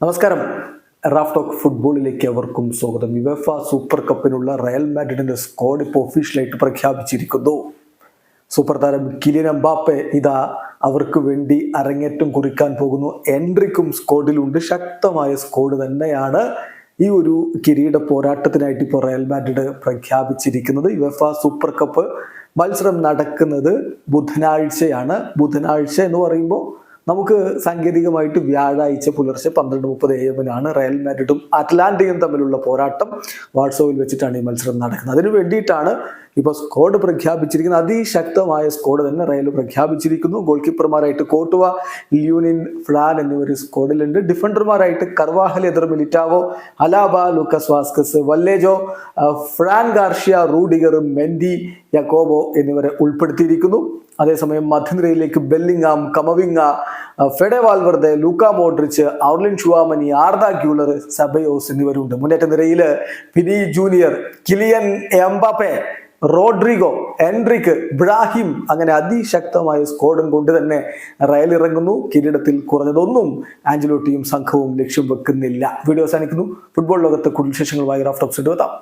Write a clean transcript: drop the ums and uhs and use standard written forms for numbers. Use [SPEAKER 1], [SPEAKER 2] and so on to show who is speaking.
[SPEAKER 1] നമസ്കാരം. Raf talk ഫുട്ബോളിലേക്ക് അവർക്കും സ്വാഗതം. യുവേഫ സൂപ്പർ കപ്പിനുള്ള റയൽ മാഡ്രിഡിന്റെ സ്ക്വാഡ് ഇപ്പോൾ ഒഫീഷ്യലായിട്ട് പ്രഖ്യാപിച്ചിരിക്കുന്നു. സൂപ്പർ താരം കിലിയൻ എംബാപ്പെ ഇതാ അവർക്ക് വേണ്ടി അരങ്ങേറ്റം കുറിക്കാൻ പോകുന്നു. എൻട്രിക്കും സ്ക്വാഡിലുണ്ട്. ശക്തമായ സ്ക്വാഡ് തന്നെയാണ് ഈ ഒരു കിരീട പോരാട്ടത്തിനായിട്ട് ഇപ്പോൾ റയൽ മാഡ്രിഡ് പ്രഖ്യാപിച്ചിരിക്കുന്നത്. യുവേഫ സൂപ്പർ കപ്പ് മത്സരം നടക്കുന്നത് ബുധനാഴ്ചയാണ്. ബുധനാഴ്ച എന്ന് പറയുമ്പോൾ നമുക്ക് സാങ്കേതികമായിട്ട് വ്യാഴാഴ്ച പുലർച്ചെ 12:30 AM റയൽ മാഡ്രിഡും അറ്റ്ലാന്റയും തമ്മിലുള്ള പോരാട്ടം വാഴ്സോയിൽ വെച്ചിട്ടാണ് ഈ മത്സരം നടക്കുന്നത്. അതിനു വേണ്ടിയിട്ടാണ് ഇപ്പോൾ സ്ക്വാഡ് പ്രഖ്യാപിച്ചിരിക്കുന്നത്. അതിശക്തമായ സ്ക്വാഡ് തന്നെ റയൽ പ്രഖ്യാപിച്ചിരിക്കുന്നു. ഗോൾ കീപ്പർമാരായിട്ട് കോട്ടുവ, ലിയൂനിൻ, ഫ്ലാൻ എന്നിവർ സ്ക്വാഡിലുണ്ട്. ഡിഫൻഡർമാരായിട്ട് Carvajal, Eder Militao, Alaba, Lucas Vazquez, Vallejo, Fran Garcia, Rudiger, Mendy, Jacobo എന്നിവരെ ഉൾപ്പെടുത്തിയിരിക്കുന്നു. അതേസമയം മധ്യനിരയിലേക്ക് Bellingham, Camavinga, Fede Valverde, Luka Modric, Aurelien Tchouameni, Arda Guler, Ceballos എന്നിവരുണ്ട്. മുന്നേറ്റ നിരയിൽ Vini Junior, Kylian Mbappe, Rodrygo, Endrick, Brahim, അങ്ങനെ അതിശക്തമായ സ്ക്വാഡും കൊണ്ട് തന്നെ റയൽ ഇറങ്ങുന്നു. കിരീടത്തിൽ കുറഞ്ഞതൊന്നും ആഞ്ചലോട്ടിയും സംഘവും ലക്ഷ്യം വെക്കുന്നില്ല. വീഡിയോ അവസാനിക്കുന്നു. ഫുട്ബോൾ ലോകത്തെ കൂടുതൽ വിശേഷങ്ങളുമായി റാഫ് ടോക്സ് എത്താം.